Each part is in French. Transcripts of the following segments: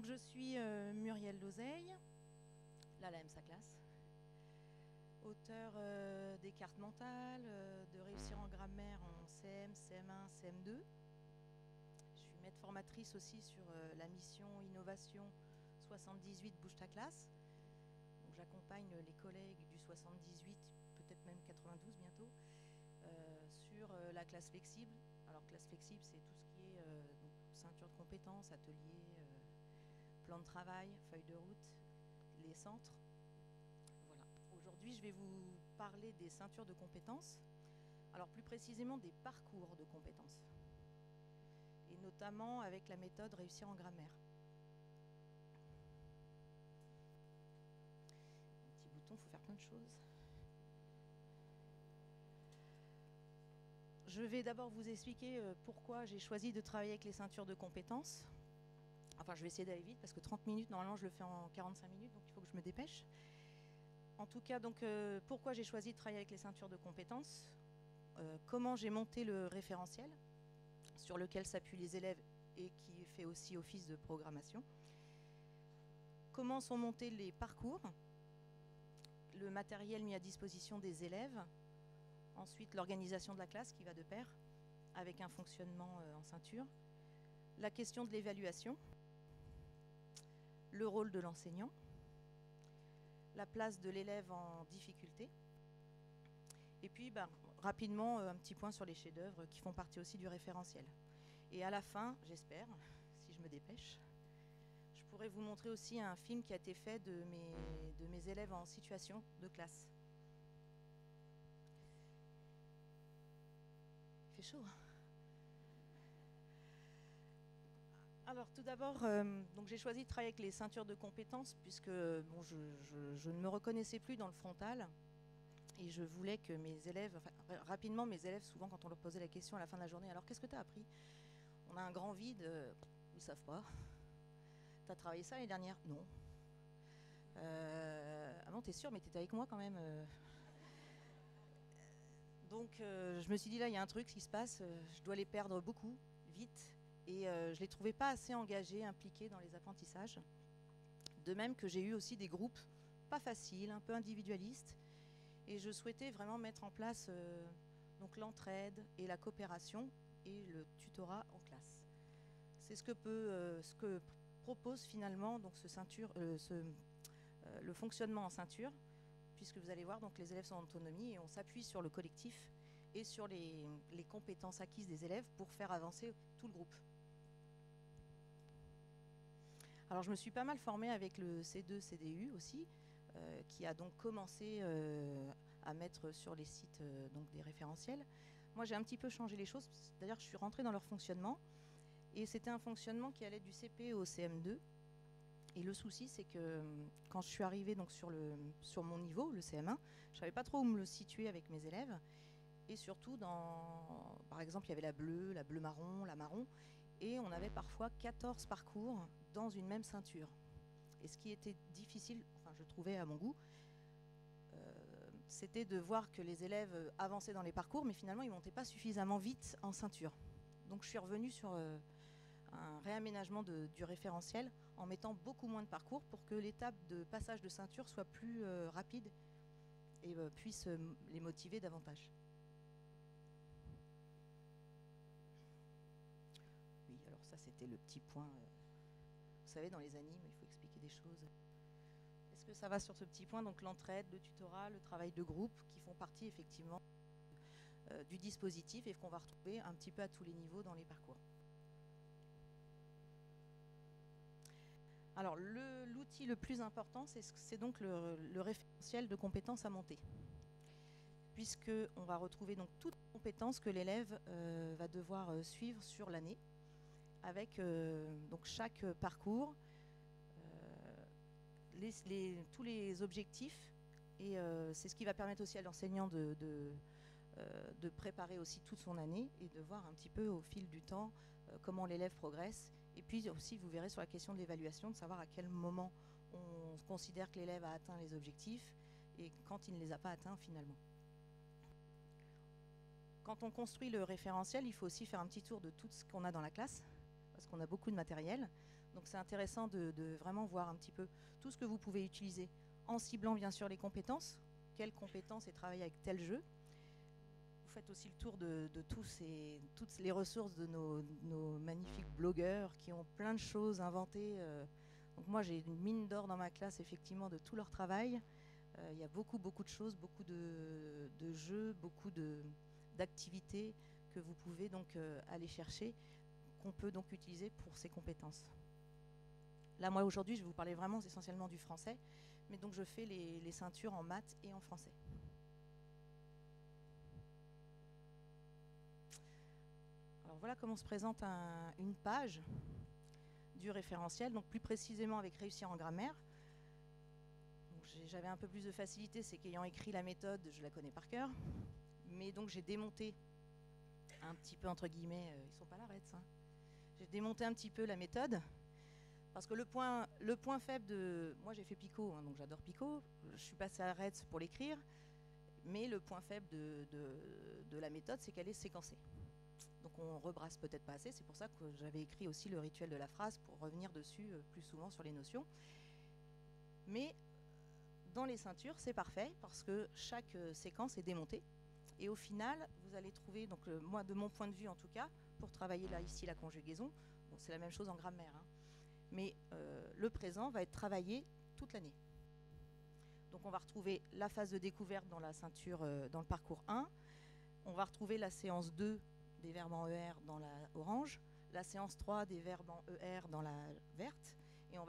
Donc je suis Muriel Lozeille, là elle aime sa classe, auteure des cartes mentales, de réussir en grammaire en CM, CM1, CM2. Je suis maître formatrice aussi sur la mission Innovation 78 Bouge ta classe. Donc j'accompagne les collègues du 78, peut-être même 92 bientôt, sur la classe flexible. Alors classe flexible, c'est tout ce qui est donc, ceinture de compétences, atelier, plan de travail, feuille de route, les centres. Voilà. Aujourd'hui, je vais vous parler des ceintures de compétences, alors plus précisément des parcours de compétences, et notamment avec la méthode Réussir en grammaire. Un petit bouton, il faut faire plein de choses. Je vais d'abord vous expliquer pourquoi j'ai choisi de travailler avec les ceintures de compétences. Enfin, je vais essayer d'aller vite parce que 30 minutes, normalement, je le fais en 45 minutes, donc il faut que je me dépêche. En tout cas, donc, pourquoi j'ai choisi de travailler avec les ceintures de compétences, comment j'ai monté le référentiel sur lequel s'appuient les élèves et qui fait aussi office de programmation, comment sont montés les parcours, le matériel mis à disposition des élèves, ensuite l'organisation de la classe qui va de pair avec un fonctionnement en ceinture, la question de l'évaluation, le rôle de l'enseignant, la place de l'élève en difficulté, et puis rapidement un petit point sur les chefs-d'œuvre qui font partie aussi du référentiel. Et à la fin, j'espère, si je me dépêche, je pourrais vous montrer aussi un film qui a été fait de mes élèves en situation de classe. Il fait chaud. Alors tout d'abord, donc j'ai choisi de travailler avec les ceintures de compétences puisque bon, je ne me reconnaissais plus dans le frontal et je voulais que mes élèves, enfin, rapidement mes élèves, souvent quand on leur posait la question à la fin de la journée, alors qu'est-ce que tu as appris? On a un grand vide, ils ne savent pas. Tu as travaillé ça l'année dernière? Non. Ah non, t'es sûr, mais t'étais avec moi quand même. Donc je me suis dit là, il y a un truc qui se passe, je dois les perdre beaucoup, vite. Et je ne les trouvais pas assez engagés, impliqués dans les apprentissages. De même que j'ai eu aussi des groupes pas faciles, un peu individualistes. Et je souhaitais vraiment mettre en place donc l'entraide et la coopération et le tutorat en classe. C'est ce que propose finalement donc le fonctionnement en ceinture, puisque vous allez voir, donc les élèves sont en autonomie et on s'appuie sur le collectif et sur les compétences acquises des élèves pour faire avancer tout le groupe. Alors je me suis pas mal formée avec le C2 CDU aussi, qui a donc commencé à mettre sur les sites donc des référentiels. Moi j'ai un petit peu changé les choses, d'ailleurs je suis rentrée dans leur fonctionnement, et c'était un fonctionnement qui allait du CP au CM2. Et le souci, c'est que quand je suis arrivée donc sur mon niveau, le CM1, je ne savais pas trop où me le situer avec mes élèves. Et surtout, par exemple, il y avait la bleue marron, la marron. Et on avait parfois 14 parcours dans une même ceinture. Et ce qui était difficile, enfin je trouvais à mon goût, c'était de voir que les élèves avançaient dans les parcours, mais finalement ils ne montaient pas suffisamment vite en ceinture. Donc je suis revenue sur un réaménagement du référentiel en mettant beaucoup moins de parcours pour que l'étape de passage de ceinture soit plus rapide et puisse les motiver davantage. Oui, alors ça c'était le petit point. Vous savez, dans les animes, il faut expliquer des choses. Est-ce que ça va sur ce petit point? Donc l'entraide, le tutorat, le travail de groupe qui font partie effectivement du dispositif et qu'on va retrouver un petit peu à tous les niveaux dans les parcours. Alors l'outil le plus important, c'est donc le référentiel de compétences à monter, puisqu'on va retrouver donc toutes les compétences que l'élève va devoir suivre sur l'année, avec donc chaque parcours, tous les objectifs, et c'est ce qui va permettre aussi à l'enseignant de préparer aussi toute son année et de voir un petit peu au fil du temps comment l'élève progresse. Et puis aussi, vous verrez sur la question de l'évaluation, de savoir à quel moment on considère que l'élève a atteint les objectifs et quand il ne les a pas atteints finalement. Quand on construit le référentiel, il faut aussi faire un petit tour de tout ce qu'on a dans la classe, parce qu'on a beaucoup de matériel. Donc c'est intéressant de vraiment voir un petit peu tout ce que vous pouvez utiliser en ciblant bien sûr les compétences, quelles compétences et travailler avec tel jeu. Vous faites aussi le tour de toutes les ressources de nos magnifiques blogueurs qui ont plein de choses inventées. Donc moi j'ai une mine d'or dans ma classe effectivement de tout leur travail. Il y a beaucoup de choses, beaucoup de jeux, beaucoup d'activités que vous pouvez donc aller chercher, qu'on peut donc utiliser pour ces compétences. Là, moi, aujourd'hui, je vais vous parler vraiment essentiellement du français, mais donc je fais les ceintures en maths et en français. Alors voilà comment se présente une page du référentiel, donc plus précisément avec réussir en grammaire. J'avais un peu plus de facilité, c'est qu'ayant écrit la méthode, je la connais par cœur, mais donc j'ai démonté un petit peu, entre guillemets, ils sont pas là, Reds, hein. J'ai démonté un petit peu la méthode, parce que le point faible de... Moi j'ai fait Pico, hein, donc j'adore Pico, je suis passée à Reds pour l'écrire, mais le point faible de la méthode, c'est qu'elle est séquencée. Donc on rebrasse peut-être pas assez, c'est pour ça que j'avais écrit aussi le rituel de la phrase, pour revenir dessus plus souvent sur les notions. Mais dans les ceintures, c'est parfait, parce que chaque séquence est démontée. Et au final, vous allez trouver, donc moi de mon point de vue en tout cas, pour travailler là ici la conjugaison, bon, c'est la même chose en grammaire, hein, mais le présent va être travaillé toute l'année. Donc on va retrouver la phase de découverte dans la ceinture, dans le parcours 1, on va retrouver la séance 2 des verbes en ER dans la orange, la séance 3 des verbes en ER dans la verte, et on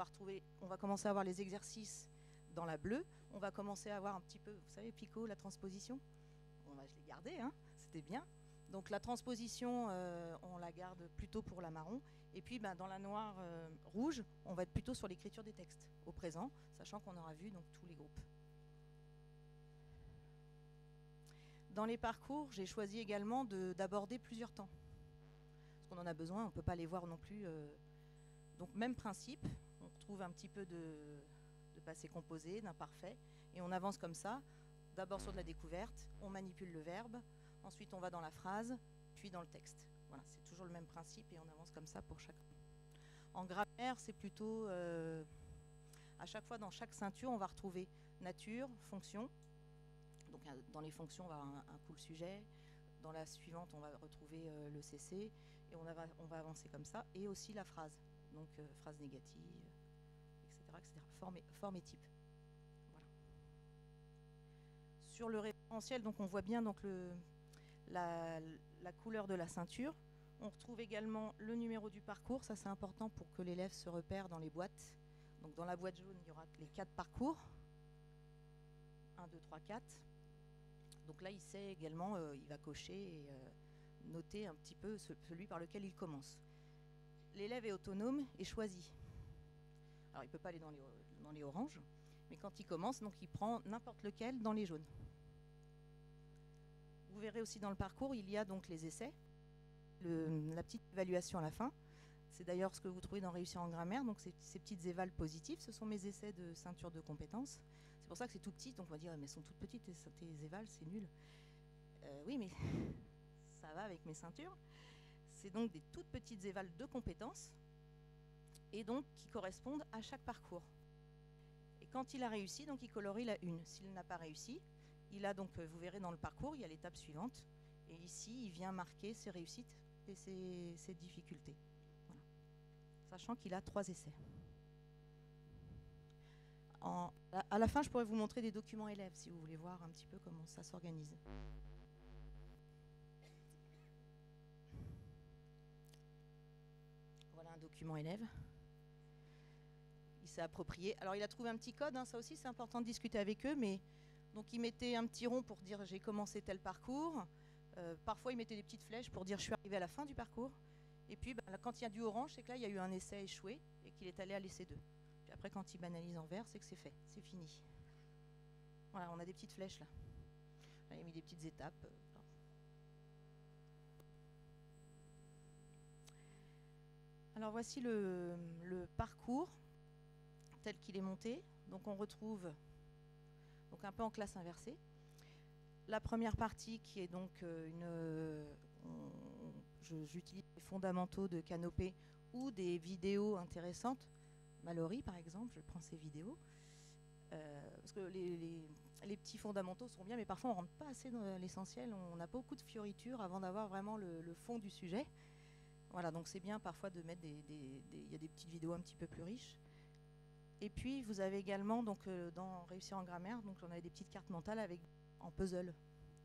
va commencer à avoir les exercices dans la bleue, on va commencer à avoir un petit peu, vous savez, Pico, la transposition. Bon, bah, je l'ai gardé, hein, c'était bien. Donc la transposition, on la garde plutôt pour la marron. Et puis bah, dans la noire rouge, on va être plutôt sur l'écriture des textes au présent, sachant qu'on aura vu donc, tous les groupes. Dans les parcours, j'ai choisi également d'aborder plusieurs temps. Parce qu'on en a besoin, on ne peut pas les voir non plus. Donc même principe, on retrouve un petit peu de passé composé, d'imparfait, et on avance comme ça, d'abord sur de la découverte, on manipule le verbe, ensuite on va dans la phrase, puis dans le texte. Voilà, c'est toujours le même principe et on avance comme ça pour chacun. En grammaire, c'est plutôt, à chaque fois dans chaque ceinture, on va retrouver nature, fonction, donc dans les fonctions, on va avoir un cool sujet, dans la suivante, on va retrouver le CC, et on va avancer comme ça, et aussi la phrase, donc phrase négative, etc. Forme et type. Voilà. Sur le référentiel, donc on voit bien donc la couleur de la ceinture. On retrouve également le numéro du parcours. Ça, c'est important pour que l'élève se repère dans les boîtes. Donc dans la boîte jaune, il y aura les 4 parcours. 1, 2, 3, 4. Donc là, il sait également, il va cocher et noter un petit peu celui par lequel il commence. L'élève est autonome et choisit. Alors, il ne peut pas aller dans les oranges, mais quand il commence, donc il prend n'importe lequel dans les jaunes. Vous verrez aussi dans le parcours, il y a donc les essais, la petite évaluation à la fin. C'est d'ailleurs ce que vous trouvez dans Réussir en grammaire, donc ces petites évals positives, ce sont mes essais de ceinture de compétences. C'est pour ça que c'est tout petit, donc on va dire, mais elles sont toutes petites, tes évals, c'est nul. Oui, mais ça va avec mes ceintures. C'est donc des toutes petites évals de compétences, et donc qui correspondent à chaque parcours. Et quand il a réussi, donc il colorie la une. S'il n'a pas réussi, il a donc, vous verrez dans le parcours, il y a l'étape suivante, et ici, il vient marquer ses réussites et ses difficultés. Voilà. Sachant qu'il a 3 essais. À la fin, je pourrais vous montrer des documents élèves, si vous voulez voir un petit peu comment ça s'organise. Voilà un document élève. Il s'est approprié. Alors il a trouvé un petit code, hein, ça aussi c'est important de discuter avec eux, mais donc il mettait un petit rond pour dire j'ai commencé tel parcours. Parfois il mettait des petites flèches pour dire je suis arrivé à la fin du parcours. Et puis là, quand il y a du orange, c'est que là il y a eu un essai échoué et qu'il est allé à l'essai 2. Puis après quand il banalise en vert, c'est que c'est fait, c'est fini. Voilà, on a des petites flèches là. Là il a mis des petites étapes. Alors voici le parcours tel qu'il est monté. Donc on retrouve donc un peu en classe inversée. La première partie qui est donc j'utilise les fondamentaux de Canopé ou des vidéos intéressantes. Mallory, par exemple, je prends ces vidéos. Parce que les petits fondamentaux sont bien, mais parfois on ne rentre pas assez dans l'essentiel. On a beaucoup de fioritures avant d'avoir vraiment le fond du sujet. Voilà, donc c'est bien parfois de mettre il y a des petites vidéos un petit peu plus riches. Et puis vous avez également, donc, dans Réussir en grammaire, donc on a des petites cartes mentales en puzzle.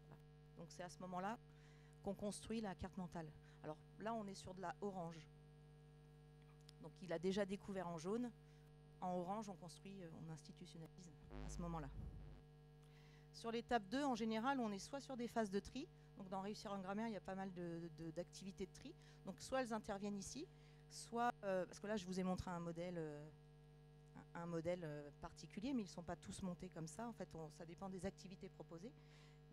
Voilà. Donc c'est à ce moment-là qu'on construit la carte mentale. Alors là, on est sur de la orange. Donc il a déjà découvert en jaune. En orange, on construit, on institutionnalise à ce moment-là. Sur l'étape 2, en général, on est soit sur des phases de tri. Donc dans Réussir en grammaire, il y a pas mal d'activités de tri. Donc soit elles interviennent ici, soit... parce que là, je vous ai montré un modèle particulier, mais ils ne sont pas tous montés comme ça. En fait, ça dépend des activités proposées.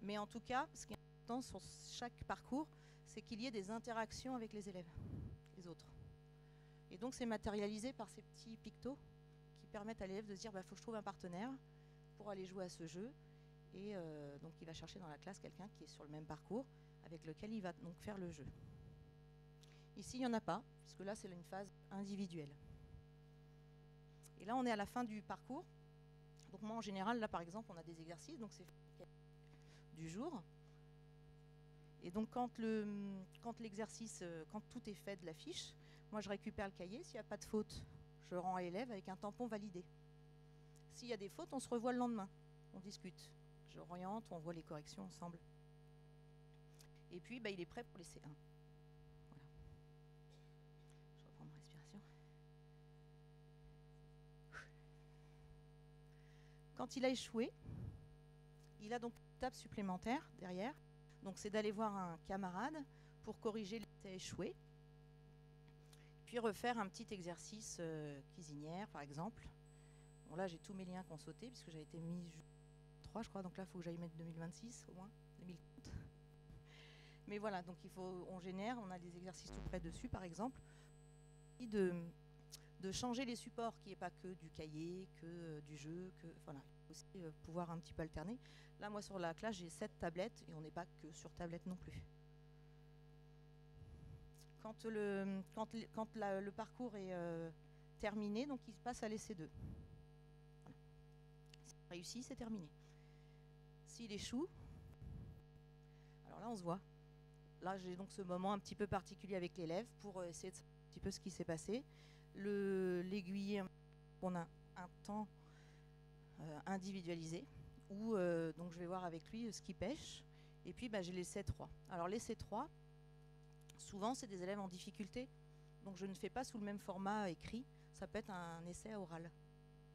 Mais en tout cas, ce qui est important sur chaque parcours, c'est qu'il y ait des interactions avec les élèves, les autres. Et donc, c'est matérialisé par ces petits pictos qui permettent à l'élève de se dire, faut que je trouve un partenaire pour aller jouer à ce jeu. Et donc, il va chercher dans la classe quelqu'un qui est sur le même parcours, avec lequel il va donc faire le jeu. Ici, il n'y en a pas, puisque là, c'est une phase individuelle. Et là, on est à la fin du parcours. Donc moi, en général, là, par exemple, on a des exercices, donc c'est du jour. Et donc, quand l'exercice, quand tout est fait de la fiche, moi, je récupère le cahier. S'il n'y a pas de faute, je rends à l'élève avec un tampon validé. S'il y a des fautes, on se revoit le lendemain. On discute. Je oriente, on voit les corrections ensemble. Et puis, il est prêt pour les C1. Voilà. Je reprends ma respiration. Quand il a échoué, il a donc une étape supplémentaire derrière. Donc c'est d'aller voir un camarade pour corriger l'essai échoué. Puis refaire un petit exercice cuisinière, par exemple. Bon, là, j'ai tous mes liens qui ont sauté, puisque j'avais été mise 3, je crois. Donc là, il faut que j'aille mettre 2026, au moins, 2030. Mais voilà, donc on génère, on a des exercices tout près dessus, par exemple. Et de changer les supports, qu'il n'y ait pas que du cahier, que du jeu, voilà, il faut aussi pouvoir un petit peu alterner. Là, moi, sur la classe, j'ai 7 tablettes, et on n'est pas que sur tablette non plus. Quand le parcours est terminé, donc il se passe à l'essai 2. Voilà. S'il réussit, c'est terminé. S'il échoue, alors là, on se voit. Là, j'ai donc ce moment un petit peu particulier avec l'élève pour essayer de savoir un petit peu ce qui s'est passé. L'aiguiller, on a un temps individualisé où donc je vais voir avec lui ce qu'il pêche. Et puis, j'ai les C3. Alors, les C3, souvent, c'est des élèves en difficulté. Donc, je ne fais pas sous le même format écrit. Ça peut être un essai oral.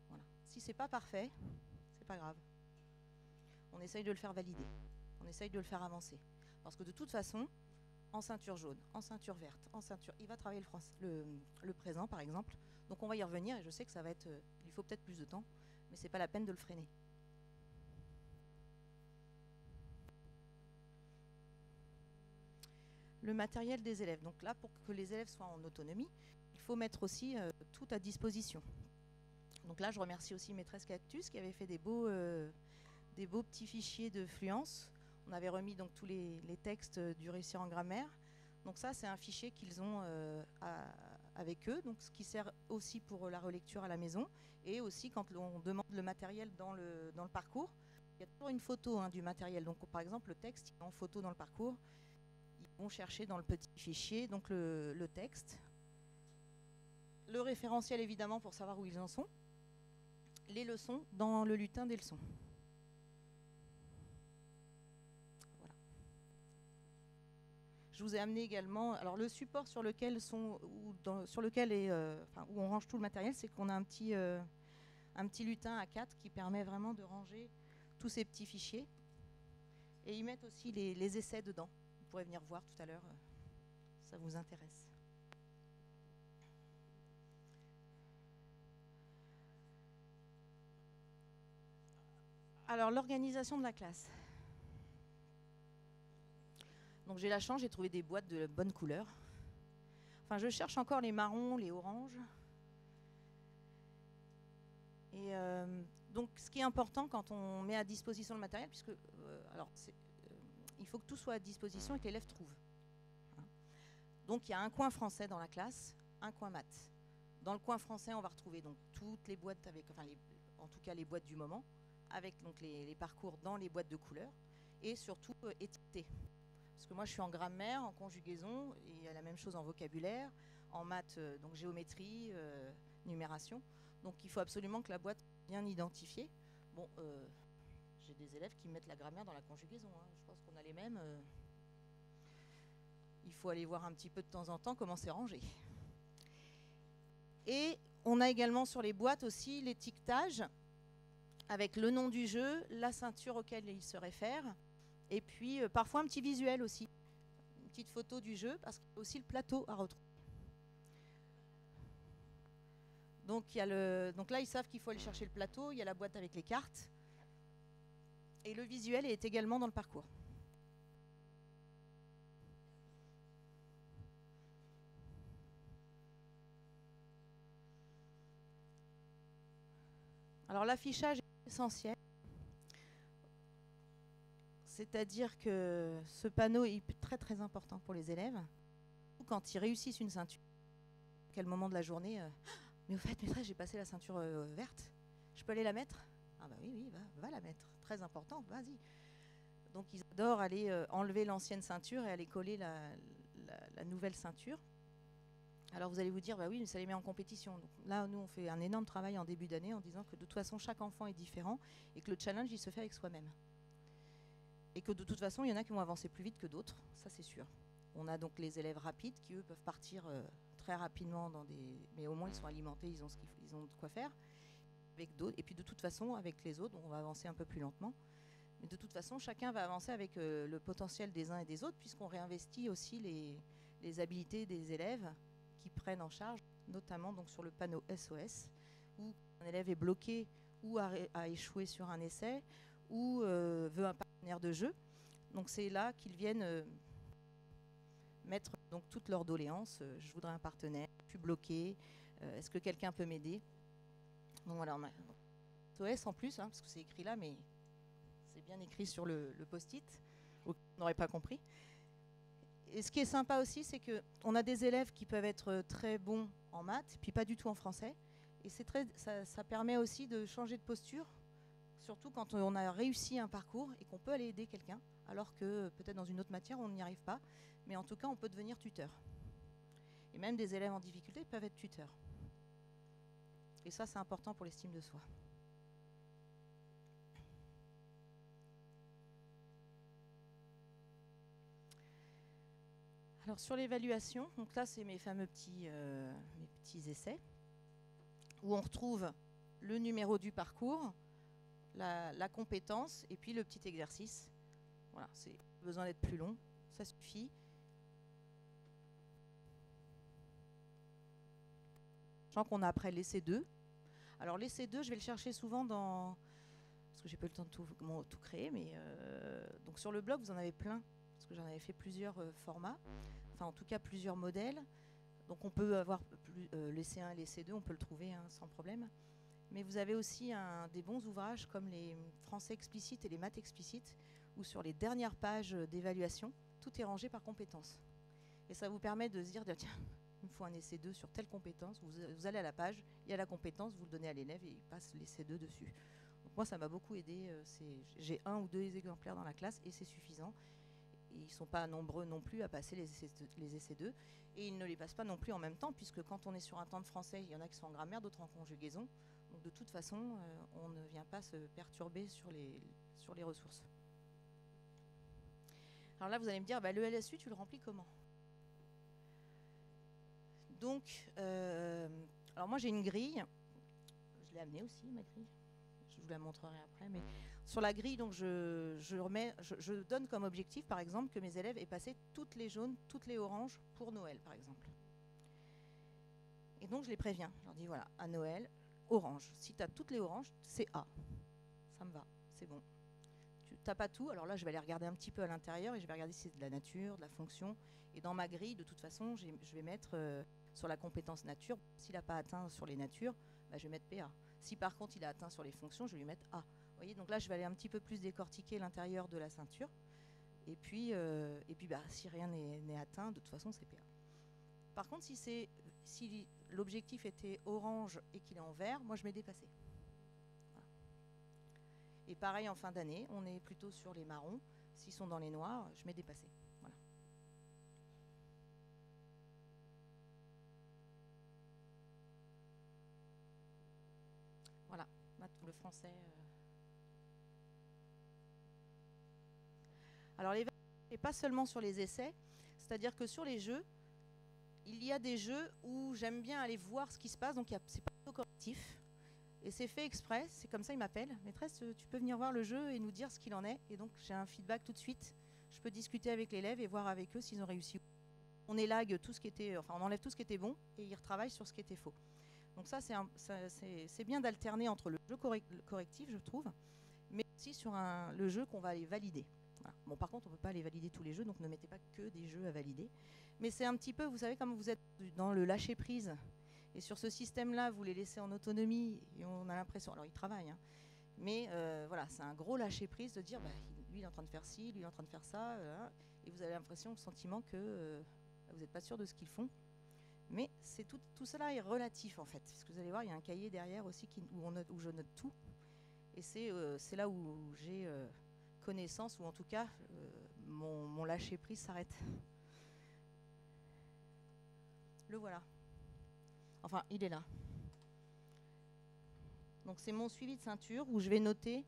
Voilà. Si ce n'est pas parfait, c'est pas grave. On essaye de le faire valider. On essaye de le faire avancer. Parce que de toute façon, en ceinture jaune, en ceinture verte, en ceinture... Il va travailler le présent, par exemple. Donc, on va y revenir. Et je sais que ça va être... il faut peut-être plus de temps. Mais ce n'est pas la peine de le freiner. Le matériel des élèves. Donc là, pour que les élèves soient en autonomie, il faut mettre aussi tout à disposition. Donc là, je remercie aussi Maîtresse Cactus qui avait fait des beaux petits fichiers de fluence. On avait remis donc tous les textes du Réussir en grammaire. Donc ça, c'est un fichier qu'ils ont avec eux, donc ce qui sert aussi pour la relecture à la maison. Et aussi quand on demande le matériel dans le parcours, il y a toujours une photo du matériel. Donc par exemple, le texte il est en photo dans le parcours. Ils vont chercher dans le petit fichier donc le texte, le référentiel évidemment pour savoir où ils en sont, les leçons dans le lutin des leçons. Voilà. Je vous ai amené également, alors le support sur lequel où on range tout le matériel, c'est qu'on a un petit lutin A4 qui permet vraiment de ranger tous ces petits fichiers. Et ils mettent aussi les essais dedans. Vous pourrez venir voir tout à l'heure, ça vous intéresse. Alors, l'organisation de la classe. Donc, j'ai la chance, j'ai trouvé des boîtes de bonne couleur. Enfin, je cherche encore les marrons, les oranges. Et donc, ce qui est important quand on met à disposition le matériel, puisque il faut que tout soit à disposition et que l'élève trouve. Donc, il y a un coin français dans la classe un coin maths. Dans le coin français, on va retrouver donc toutes les boîtes avec, enfin en tout cas les boîtes du moment, avec donc les parcours dans les boîtes de couleurs et surtout étiquetés. Parce que moi je suis en grammaire, en conjugaison, et il y a la même chose en vocabulaire, en maths, donc géométrie, numération. Donc il faut absolument que la boîte soit bien identifiée. Bon, j'ai des élèves qui mettent la grammaire dans la conjugaison, hein. Je pense qu'on a les mêmes. Il faut aller voir un petit peu de temps en temps comment c'est rangé. Et on a également sur les boîtes aussi l'étiquetage avec le nom du jeu, la ceinture auquel il se réfère, et puis parfois un petit visuel aussi, une petite photo du jeu, parce qu'il y a aussi le plateau à retrouver. Donc, donc là, ils savent qu'il faut aller chercher le plateau, il y a la boîte avec les cartes, et le visuel est également dans le parcours. Alors l'affichage est essentiel, c'est-à-dire que ce panneau est très très important pour les élèves. Quand ils réussissent une ceinture, à quel moment de la journée, mais au fait, maîtresse, j'ai passé la ceinture verte, je peux aller la mettre? Ah bah oui, va la mettre, très important, vas-y. Donc ils adorent aller enlever l'ancienne ceinture et aller coller la nouvelle ceinture. Alors vous allez vous dire, bah oui, mais ça les met en compétition. Donc là, nous, on fait un énorme travail en début d'année en disant que de toute façon, chaque enfant est différent et que le challenge, il se fait avec soi-même. Et que de toute façon, il y en a qui vont avancer plus vite que d'autres, ça c'est sûr. On a donc les élèves rapides qui, eux, peuvent partir très rapidement dans des... Mais au moins, ils sont alimentés, ils ont de quoi faire. Avec d'autres. Et puis de toute façon, avec les autres, on va avancer un peu plus lentement. Mais de toute façon, chacun va avancer avec le potentiel des uns et des autres, puisqu'on réinvestit aussi les habiletés des élèves qui prennent en charge, notamment donc sur le panneau SOS, où un élève est bloqué ou a échoué sur un essai, ou veut un partenaire de jeu. Donc c'est là qu'ils viennent mettre donc toutes leurs doléances. Je voudrais un partenaire, je suis bloqué, est-ce que quelqu'un peut m'aider? Donc voilà, on a SOS en plus, hein, parce que c'est écrit là, mais c'est bien écrit sur le post-it, on n'aurait pas compris. Et ce qui est sympa aussi, c'est qu'on a des élèves qui peuvent être très bons en maths, puis pas du tout en français. Et ça permet aussi de changer de posture, surtout quand on a réussi un parcours et qu'on peut aller aider quelqu'un, alors que peut-être dans une autre matière, on n'y arrive pas. Mais en tout cas, on peut devenir tuteur. Et même des élèves en difficulté peuvent être tuteurs. Et ça, c'est important pour l'estime de soi. Alors sur l'évaluation, donc là c'est mes fameux petits essais, où on retrouve le numéro du parcours, la compétence et puis le petit exercice. Voilà, c'est besoin d'être plus long, ça suffit. Sachant qu'on a après l'essai 2. Alors l'essai 2, je vais le chercher souvent dans... Parce que j'ai pas eu le temps de tout créer, mais... donc sur le blog, vous en avez plein, parce que j'en avais fait plusieurs formats. Enfin, en tout cas, plusieurs modèles. Donc on peut avoir l'essai 1 et l'essai 2, on peut le trouver hein, sans problème. Mais vous avez aussi des bons ouvrages comme les français explicites et les maths explicites, où sur les dernières pages d'évaluation, tout est rangé par compétences. Et ça vous permet de se dire, tiens, il me faut un essai 2 sur telle compétence. Vous allez à la page, il y a la compétence, vous le donnez à l'élève et il passe l'essai 2 dessus. Donc moi, ça m'a beaucoup aidé. J'ai 1 ou 2 exemplaires dans la classe et c'est suffisant. Et ils ne sont pas nombreux non plus à passer les essais 2. Et ils ne les passent pas non plus en même temps, puisque quand on est sur un temps de français, il y en a qui sont en grammaire, d'autres en conjugaison. Donc de toute façon, on ne vient pas se perturber sur les ressources. Alors là, vous allez me dire, bah, le LSU, tu le remplis comment? Donc, alors moi j'ai une grille. Je l'ai amenée aussi, ma grille. Je vous la montrerai après. Mais sur la grille, donc je donne comme objectif, par exemple, que mes élèves aient passé toutes les jaunes, toutes les oranges pour Noël, par exemple. Et donc je les préviens. Je leur dis, voilà, à Noël, orange. Si tu as toutes les oranges, c'est A. Ça me va, c'est bon. Tu n'as pas tout, alors là je vais aller regarder un petit peu à l'intérieur et je vais regarder si c'est de la nature, de la fonction. Et dans ma grille, de toute façon, je vais mettre sur la compétence nature. S'il n'a pas atteint sur les natures, bah, je vais mettre PA. Si par contre il a atteint sur les fonctions, je vais lui mettre A. Vous voyez, donc là je vais aller un petit peu plus décortiquer l'intérieur de la ceinture. Et puis bah, si rien n'est atteint, de toute façon c'est PA. Par contre, si c'est si l'objectif était orange et qu'il est en vert, moi je mets dépassé. Voilà. Et pareil en fin d'année, on est plutôt sur les marrons. S'ils sont dans les noirs, je mets dépassé. Voilà. Voilà, le français. Alors les et pas seulement sur les essais, c'est-à-dire que sur les jeux, il y a des jeux où j'aime bien aller voir ce qui se passe, donc c'est pas autocorrectif, et c'est fait exprès, c'est comme ça ils m'appellent, maîtresse, tu peux venir voir le jeu et nous dire ce qu'il en est, et donc j'ai un feedback tout de suite, je peux discuter avec l'élève et voir avec eux s'ils ont réussi. On élague tout ce qui était, enfin on enlève tout ce qui était bon, et ils retravaillent sur ce qui était faux. Donc ça c'est bien d'alterner entre le jeu correctif, je trouve, mais aussi sur le jeu qu'on va aller valider. Voilà. Bon, par contre, on ne peut pas aller valider tous les jeux, donc ne mettez pas que des jeux à valider. Mais c'est un petit peu, vous savez, comme vous êtes dans le lâcher-prise, et sur ce système-là, vous les laissez en autonomie, et on a l'impression, alors ils travaillent, hein, mais voilà, c'est un gros lâcher-prise de dire, bah, lui il est en train de faire ci, lui il est en train de faire ça, et vous avez l'impression, le sentiment que vous n'êtes pas sûr de ce qu'ils font. Mais tout cela est relatif, en fait, parce que vous allez voir, il y a un cahier derrière aussi où je note tout, et c'est là où j'ai... connaissance, ou en tout cas mon lâcher prise s'arrête. Le voilà. Enfin, il est là. Donc c'est mon suivi de ceinture où je vais noter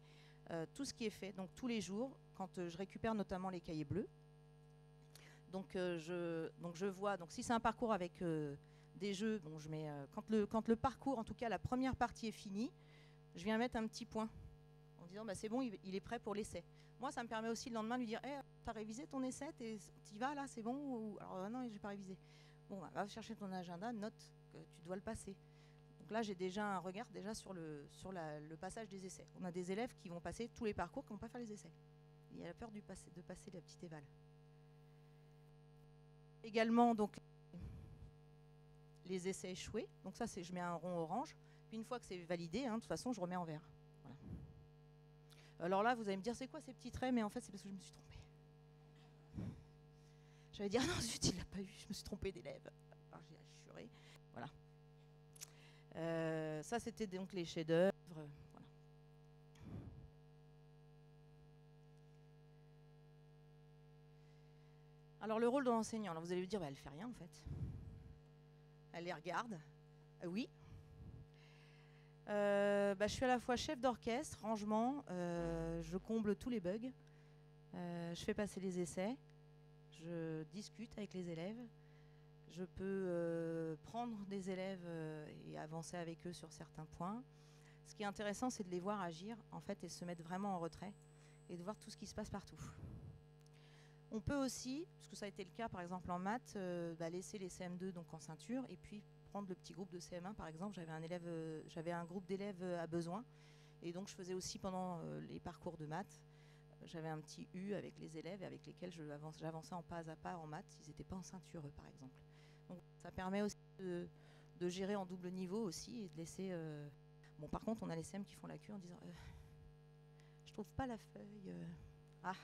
tout ce qui est fait, donc tous les jours, quand je récupère notamment les cahiers bleus. Donc je vois, donc si c'est un parcours avec des jeux, bon, je mets, quand le parcours, en tout cas la première partie est finie, je viens mettre un petit point en disant bah, c'est bon, il est prêt pour l'essai. Moi, ça me permet aussi le lendemain de lui dire hey, t'as révisé ton essai, t'y vas là, c'est bon ou... Alors non, j'ai pas révisé. Bon, bah, va chercher ton agenda, note que tu dois le passer. Donc là, j'ai déjà un regard déjà sur le passage des essais. On a des élèves qui vont passer tous les parcours, qui ne vont pas faire les essais. Il y a la peur de passer la petite éval. Également, donc, les essais échoués. Donc ça, je mets un rond orange. Puis une fois que c'est validé, hein, de toute façon, je remets en vert. Voilà. Alors là, vous allez me dire, c'est quoi ces petits traits? Mais en fait, c'est parce que je me suis trompée. J'allais dire, non, zut, il l'a pas eu, je me suis trompée d'élève. Alors j'ai assuré. Voilà. Ça, c'était donc les chefs-d'œuvre. Voilà. Alors, le rôle de l'enseignant, alors vous allez lui dire, bah, elle ne fait rien en fait. Elle les regarde. Oui. Je suis à la fois chef d'orchestre, rangement, je comble tous les bugs, je fais passer les essais, je discute avec les élèves, je peux prendre des élèves et avancer avec eux sur certains points. Ce qui est intéressant, c'est de les voir agir en fait et se mettre vraiment en retrait et de voir tout ce qui se passe partout. On peut aussi, parce que ça a été le cas par exemple en maths, laisser les CM2 donc en ceinture et puis prendre le petit groupe de CM1 par exemple. J'avais un groupe d'élèves à besoin et donc je faisais aussi pendant les parcours de maths, j'avais un petit U avec les élèves avec lesquels j'avançais en pas à pas en maths. Ils n'étaient pas en ceinture par exemple. Donc ça permet aussi de gérer en double niveau aussi et de laisser... Bon, par contre, on a les CM qui font la queue en disant je trouve pas la feuille. Ah,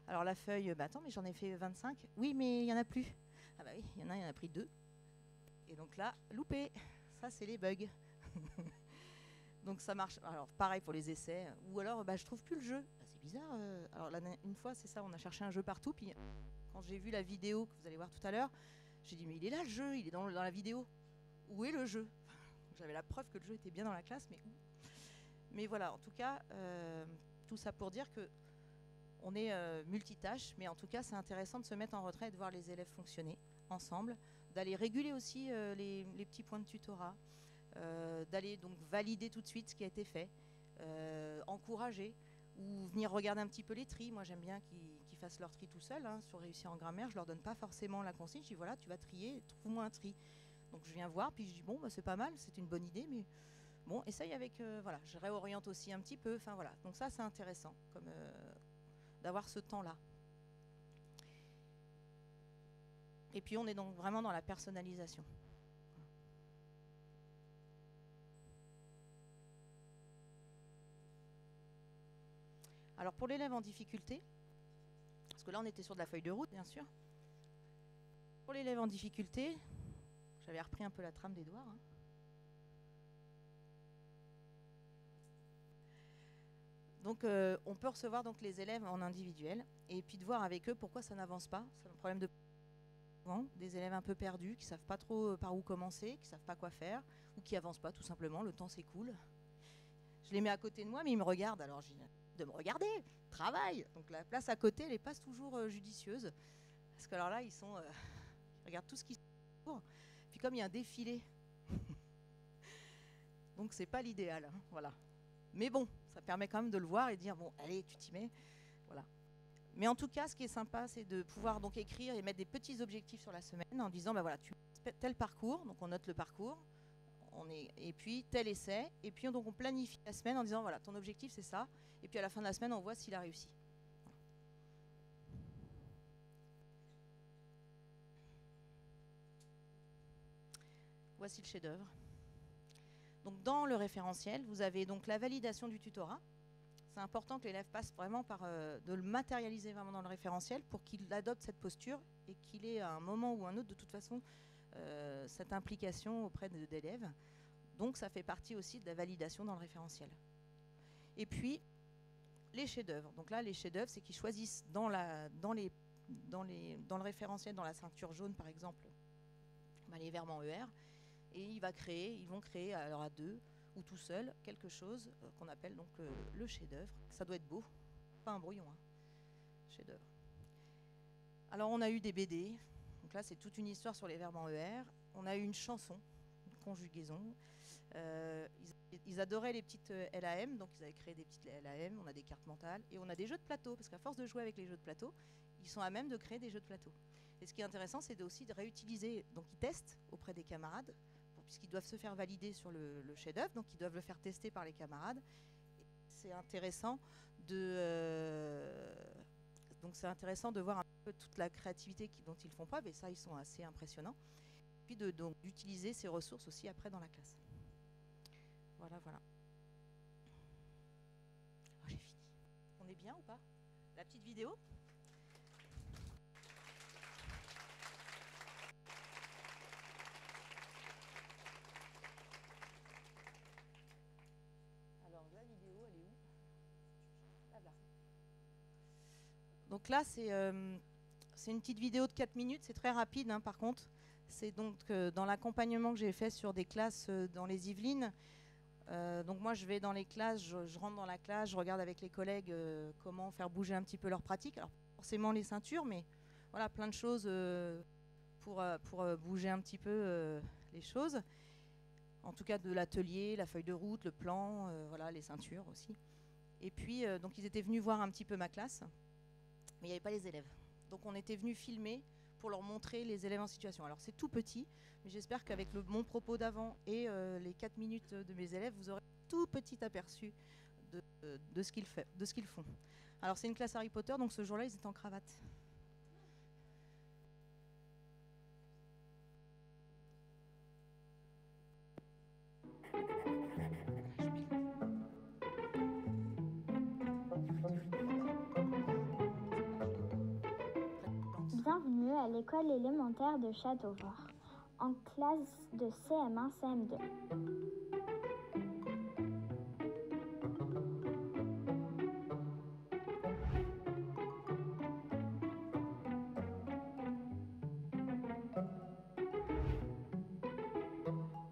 alors la feuille, bah attends, mais j'en ai fait 25. Oui, mais il n'y en a plus. Ah bah oui, il y en a pris 2. Et donc là, loupé. Ça, c'est les bugs. Donc ça marche. Alors pareil pour les essais. Ou alors, je trouve plus le jeu. Bah, c'est bizarre. Alors là, une fois, c'est ça, on a cherché un jeu partout. Puis quand j'ai vu la vidéo que vous allez voir tout à l'heure, j'ai dit mais il est là le jeu, il est dans la vidéo. Où est le jeu? J'avais la preuve que le jeu était bien dans la classe, mais où? Mais voilà, en tout cas, tout ça pour dire que on est multitâche, mais en tout cas, c'est intéressant de se mettre en retrait et de voir les élèves fonctionner ensemble, d'aller réguler aussi les petits points de tutorat, d'aller donc valider tout de suite ce qui a été fait, encourager, ou venir regarder un petit peu les tris. Moi, j'aime bien qu'ils fassent leur tri tout seuls, hein, sur réussir en grammaire. Je leur donne pas forcément la consigne, je dis voilà, tu vas trier, trouve-moi un tri. Donc je viens voir, puis je dis bon, c'est pas mal, c'est une bonne idée, mais bon, essaye avec, voilà, je réoriente aussi un petit peu, enfin voilà. Donc ça, c'est intéressant, comme d'avoir ce temps-là. Et puis on est donc vraiment dans la personnalisation. Alors pour l'élève en difficulté, parce que là on était sur de la feuille de route bien sûr, pour l'élève en difficulté, J'avais repris un peu la trame d'Édouard. Hein. Donc on peut recevoir donc, les élèves en individuel et puis de voir avec eux pourquoi ça n'avance pas. C'est un problème de des élèves un peu perdus, qui ne savent pas trop par où commencer, qui ne savent pas quoi faire, ou qui n'avancent pas tout simplement, le temps s'écoule. Je les mets à côté de moi, mais ils me regardent, alors je dis de me regarder, travaille. Donc la place à côté, elle n'est pas toujours judicieuse, parce que alors là, ils regardent tout ce qui se passe. Puis comme il y a un défilé, donc c'est pas l'idéal, hein, voilà. Mais bon, ça permet quand même de le voir et de dire, bon, allez, tu t'y mets, voilà. Mais en tout cas, ce qui est sympa, c'est de pouvoir donc écrire et mettre des petits objectifs sur la semaine en disant, bah voilà, tu fais tel parcours, donc on note le parcours, et puis tel essai, et puis donc on planifie la semaine en disant, voilà, ton objectif c'est ça, et puis à la fin de la semaine, on voit s'il a réussi. Voici le chef-d'œuvre. Donc dans le référentiel, vous avez donc la validation du tutorat. C'est important que l'élève passe vraiment par de le matérialiser vraiment dans le référentiel pour qu'il adopte cette posture et qu'il ait à un moment ou un autre de toute façon cette implication auprès d'élèves. Donc ça fait partie aussi de la validation dans le référentiel. Et puis les chefs-d'œuvre. Donc là les chefs-d'œuvre, c'est qu'ils choisissent dans le référentiel, dans la ceinture jaune par exemple, les verbes en ER, et ils vont créer alors à deux ou tout seul quelque chose qu'on appelle donc le chef-d'œuvre. Ça doit être beau, pas un brouillon, hein. Chef-d'œuvre. Alors on a eu des BD, donc là c'est toute une histoire sur les verbes en ER. On a eu une chanson, une conjugaison. Ils adoraient les petites LAM, donc ils avaient créé des petites LAM. On a des cartes mentales et on a des jeux de plateau, parce qu'à force de jouer avec les jeux de plateau, ils sont à même de créer des jeux de plateau. Et ce qui est intéressant, c'est aussi de réutiliser, donc ils testent auprès des camarades, puisqu'ils doivent se faire valider sur le chef-d'œuvre, donc ils doivent le faire tester par les camarades. C'est intéressant de voir un peu toute la créativité dont ils font preuve, et ça, ils sont assez impressionnants. Puis d'utiliser ces ressources aussi après dans la classe. Voilà, voilà. Oh, j'ai fini. On est bien ou pas? La petite vidéo? Donc là, c'est une petite vidéo de 4 minutes, c'est très rapide hein, par contre. C'est donc dans l'accompagnement que j'ai fait sur des classes dans les Yvelines. Donc moi, je vais dans les classes, je rentre dans la classe, je regarde avec les collègues comment faire bouger un petit peu leur pratique. Alors forcément les ceintures, mais voilà, plein de choses pour bouger un petit peu les choses. En tout cas de l'atelier, la feuille de route, le plan, voilà, les ceintures aussi. Et puis, donc ils étaient venus voir un petit peu ma classe. Mais il n'y avait pas les élèves. Donc on était venu filmer pour leur montrer les élèves en situation. Alors c'est tout petit, mais j'espère qu'avec mon propos d'avant et les 4 minutes de mes élèves, vous aurez un tout petit aperçu de ce qu'ils font. Alors c'est une classe Harry Potter, donc ce jour-là, ils étaient en cravate. Bienvenue à l'école élémentaire de Châteaufort, en classe de CM1, CM2.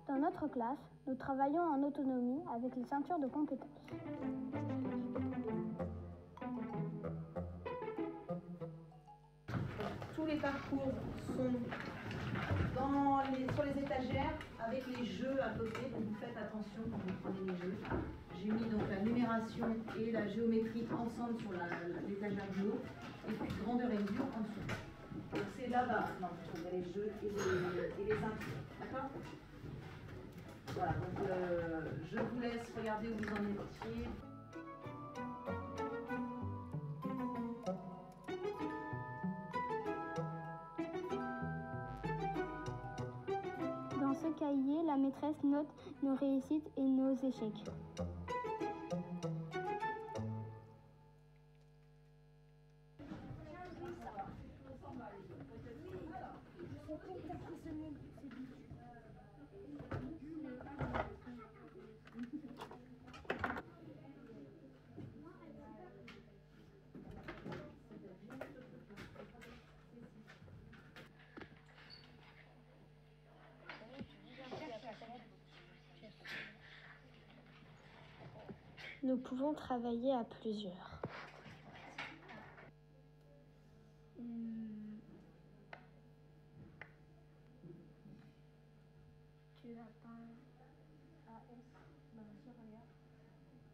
Dans notre classe, nous travaillons en autonomie avec les ceintures de compétences. Tous les parcours sont sur les étagères avec les jeux à côté, donc vous faites attention quand vous prenez les jeux. J'ai mis donc la numération et la géométrie ensemble sur l'étagère du haut, et puis grandeur et mesure en dessous. Donc c'est là-bas, non, vous trouverez les jeux et les ceintures, d'accord? Voilà, donc je vous laisse regarder où vous en étiez. Dans ce cahier, la maîtresse note nos réussites et nos échecs. Nous pouvons travailler à plusieurs. Tu as peint AS, ben ça regarde,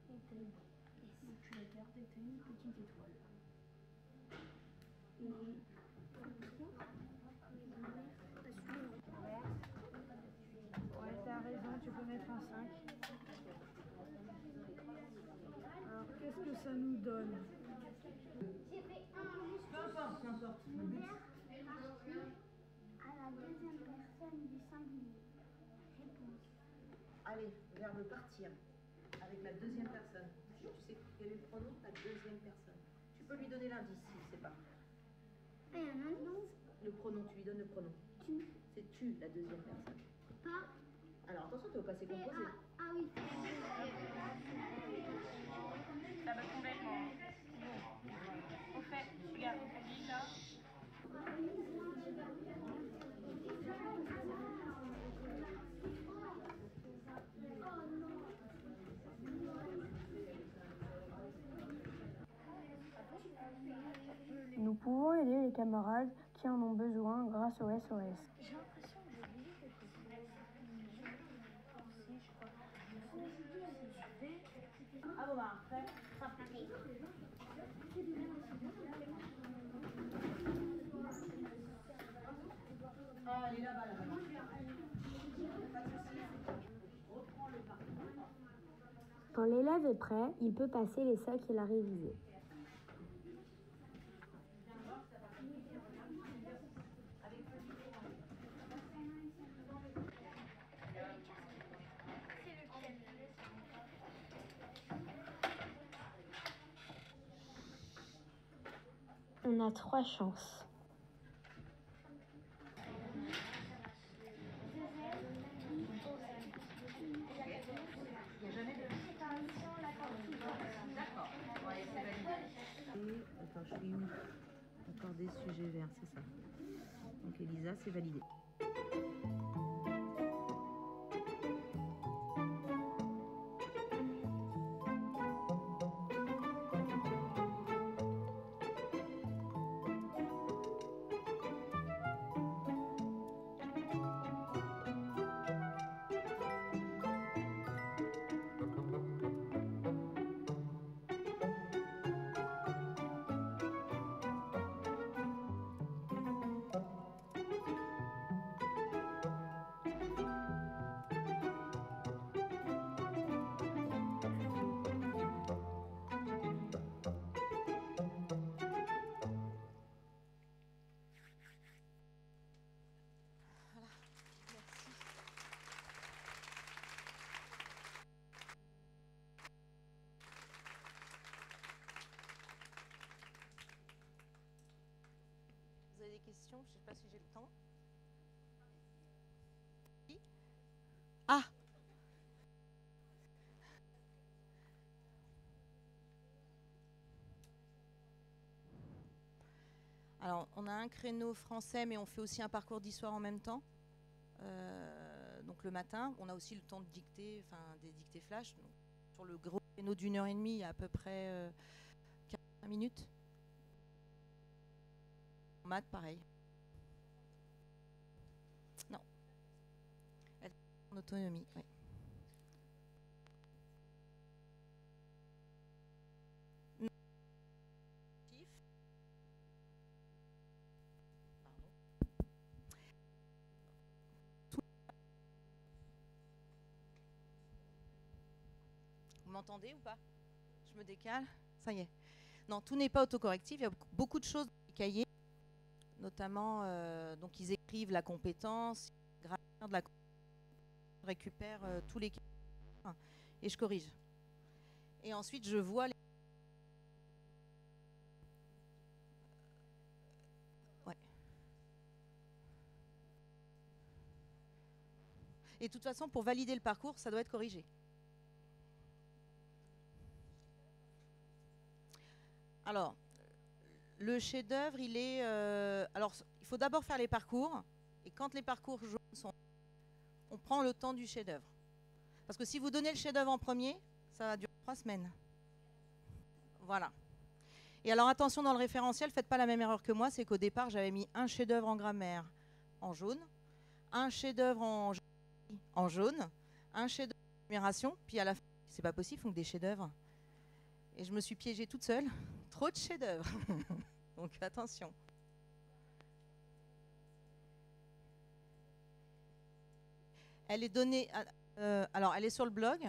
et tu la gardes et tu as une petite étoile. Ouais, t'as raison, tu peux mettre un 5. Alors, qu'est-ce que ça nous donne? Peu importe. À la deuxième personne du singulier. Réponse. Allez, verbe partir. Avec la deuxième personne. Tu sais quel est le pronom de la deuxième personne. Tu peux lui donner l'indice s'il ne sait pas. Et un indice? Le pronom, tu lui donnes le pronom. Tu. C'est tu, la deuxième personne. Pas. Alors attention, tu es au passé composé. Ah oui. Ça va complètement. Au fait, regarde, on dit là. Nous pouvons aider les camarades qui en ont besoin grâce au SOS. J'ai l'impression que j'ai oublié quelque chose. Ah bon, bah après. Ah, elle est là-bas, là-bas. Quand l'élève est prêt, il peut passer les sacs qu'il a révisés. On a 3 chances. D'accord. Ouais, c'est validé. Attends, je suis où? Encore des sujets verts, c'est ça. Donc Elisa, c'est validé. Vous avez des questions? Je ne sais pas si j'ai le temps. Ah! Alors, on a un créneau français, mais on fait aussi un parcours d'histoire en même temps. Donc le matin, on a aussi le temps de dicter, enfin des dictées flash. Donc, sur le gros créneau d'1 h 30, il y a à peu près 45 minutes. En maths, pareil. Non. Elle est en autonomie, oui. Non. Pardon. Vous m'entendez ou pas? Je me décale. Ça y est. Non, tout n'est pas autocorrectif. Il y a beaucoup de choses dans les cahiers, notamment, donc ils écrivent la compétence, grammaire de la compétence, je récupère tous les cahiers et je corrige. Et ensuite, je vois les... Ouais. Et de toute façon, pour valider le parcours, ça doit être corrigé. Alors, le chef-d'œuvre, il est... alors, il faut d'abord faire les parcours. Et quand les parcours jaunes sont... On prend le temps du chef-d'œuvre. Parce que si vous donnez le chef-d'œuvre en premier, ça va durer 3 semaines. Voilà. Et alors attention, dans le référentiel, faites pas la même erreur que moi, c'est qu'au départ, j'avais mis un chef-d'œuvre en grammaire en jaune, un chef-d'œuvre en jaune, un chef-d'œuvre en numération, puis à la fin, c'est pas possible, il faut que des chefs-d'œuvre. Et je me suis piégée toute seule. Trop de chefs-d'œuvre. Donc attention. Elle est donnée, alors elle est sur le blog,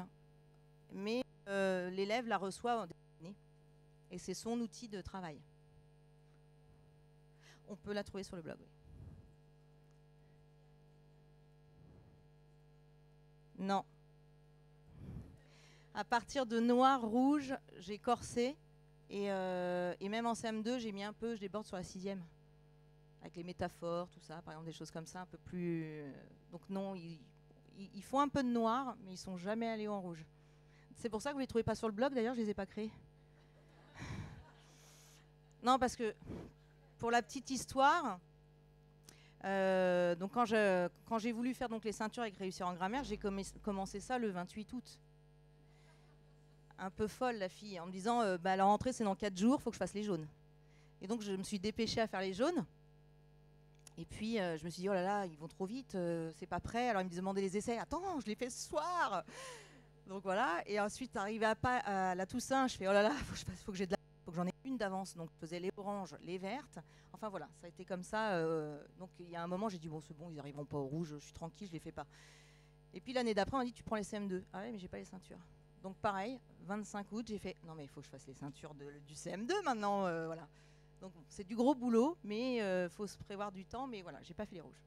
mais l'élève la reçoit en déterminé. Et c'est son outil de travail. On peut la trouver sur le blog. Oui. Non. À partir de noir, rouge, j'ai corsé. Et même en CM2, j'ai mis un peu, je déborde sur la 6e. Avec les métaphores, tout ça, par exemple, des choses comme ça, un peu plus... Donc non, ils font un peu de noir, mais ils ne sont jamais allés en rouge. C'est pour ça que vous ne les trouvez pas sur le blog, d'ailleurs, je ne les ai pas créés. Non, parce que, pour la petite histoire, donc quand j'ai voulu faire donc, les ceintures avec Réussir en grammaire, j'ai commencé ça le 28 août. Un peu folle, la fille, en me disant, la rentrée, c'est dans 4 jours, il faut que je fasse les jaunes. Et donc, je me suis dépêchée à faire les jaunes. Et puis, je me suis dit, oh là là, ils vont trop vite, c'est pas prêt. Alors, ils me demandaient les essais. Attends, je les fais ce soir. Donc, voilà. Et ensuite, arrivé à la Toussaint, je fais, oh là là, faut que j'ai de la... faut que j'en ai une d'avance. Donc, je faisais les oranges, les vertes. Enfin, voilà, ça a été comme ça. Donc, il y a un moment, j'ai dit, bon, c'est bon, ils n'arriveront pas au rouge, je suis tranquille, je les fais pas. Et puis, l'année d'après, on m'a dit, tu prends les CM2. Ah ouais, mais j'ai pas les ceintures. Donc, pareil, 25 août, j'ai fait, non, mais il faut que je fasse les ceintures du CM2 maintenant. Voilà. Donc c'est du gros boulot, mais faut se prévoir du temps. Mais voilà, j'ai pas fait les rouges.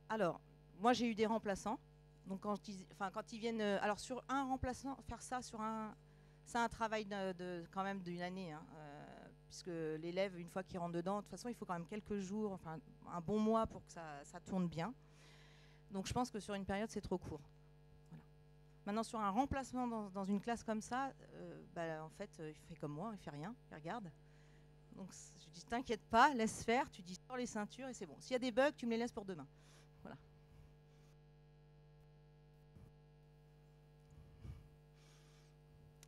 Alors, moi j'ai eu des remplaçants. Donc quand ils viennent, alors sur un remplaçant, faire ça sur c'est un travail quand même d'une année, hein, puisque l'élève une fois qu'il rentre dedans, de toute façon il faut quand même quelques jours, enfin un bon mois pour que ça tourne bien. Donc je pense que sur une période, c'est trop court. Voilà. Maintenant, sur un remplacement dans une classe comme ça, en fait, il fait comme moi, il fait rien, il regarde. Donc je dis, t'inquiète pas, laisse faire, tu dis, sors les ceintures et c'est bon. S'il y a des bugs, tu me les laisses pour demain. Voilà.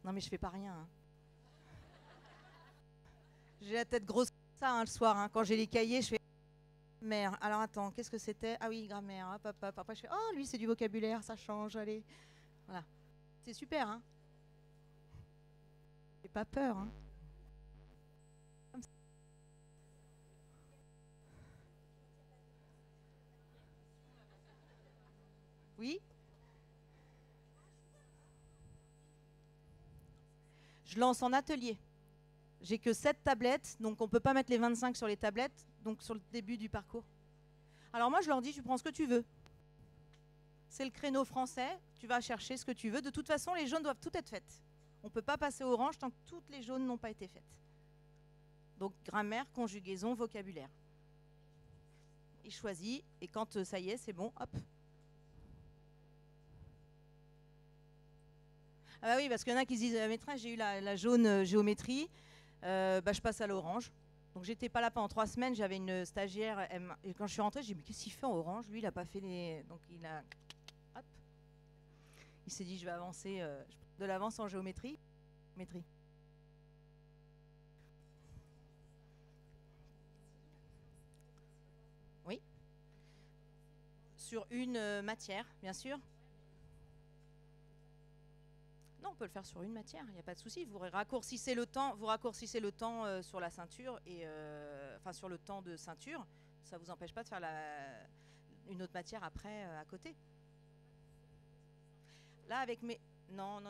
Non mais je fais pas rien. Hein. J'ai la tête grosse comme ça le soir. Hein. Quand j'ai les cahiers, je fais... Grammaire. Alors attends, qu'est-ce que c'était? Ah oui, grammaire. Hop, hop, hop. Après je fais, oh lui c'est du vocabulaire, ça change, allez. Voilà. C'est super, hein. J'ai pas peur, hein. Oui. Je lance en atelier. J'ai que 7 tablettes, donc on ne peut pas mettre les 25 sur les tablettes, donc sur le début du parcours. Alors moi, je leur dis, tu prends ce que tu veux. C'est le créneau français, tu vas chercher ce que tu veux. De toute façon, les jaunes doivent toutes être faites. On ne peut pas passer au orange tant que toutes les jaunes n'ont pas été faites. Donc grammaire, conjugaison, vocabulaire. Il choisit, et quand ça y est, c'est bon, hop. Ah bah oui, parce qu'il y en a qui se disent, maîtresse, j'ai eu la jaune géométrie, je passe à l'orange. Donc j'étais pas là pendant 3 semaines, j'avais une stagiaire, et quand je suis rentrée, j'ai dit, mais qu'est-ce qu'il fait en orange? Lui, il n'a pas fait les... Donc il a... Hop. Il s'est dit, je vais avancer, je prends de l'avance en géométrie. Oui. Sur une matière, bien sûr. Non, on peut le faire sur une matière, il n'y a pas de souci. Vous raccourcissez le temps, sur la ceinture, enfin sur le temps de ceinture. Ça ne vous empêche pas de faire une autre matière après à côté. Là, avec mes... Non.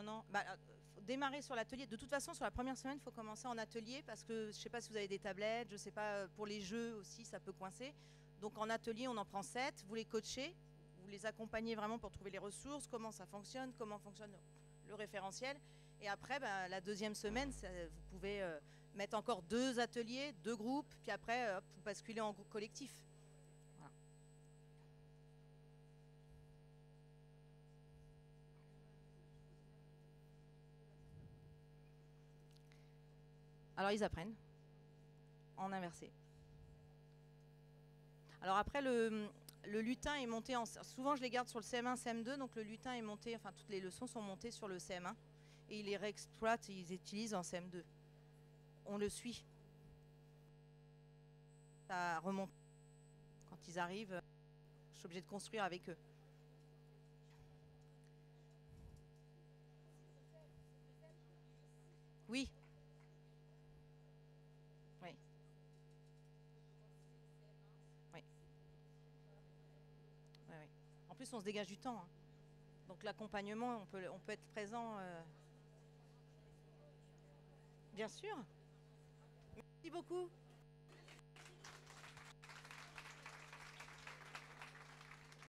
Faut démarrer sur l'atelier. De toute façon, sur la première semaine, il faut commencer en atelier parce que je ne sais pas si vous avez des tablettes, je ne sais pas, pour les jeux aussi, ça peut coincer. Donc en atelier, on en prend 7, vous les coachez, vous les accompagnez vraiment pour trouver les ressources, comment ça fonctionne, comment fonctionne le référentiel. Et après, la deuxième semaine, vous pouvez mettre encore 2 ateliers, 2 groupes, puis après, vous basculez en groupe collectif. Voilà. Alors, ils apprennent en inversé. Alors après, le lutin est monté souvent je les garde sur le CM1, CM2, donc le lutin est monté, enfin toutes les leçons sont montées sur le CM1 et ils les réexploitent et ils utilisent en CM2. On le suit. Ça remonte. Quand ils arrivent, je suis obligée de construire avec eux. Oui. Oui. Oui. Oui, oui. En plus, on se dégage du temps, hein. Donc l'accompagnement, on peut être présent. Bien sûr. Merci beaucoup.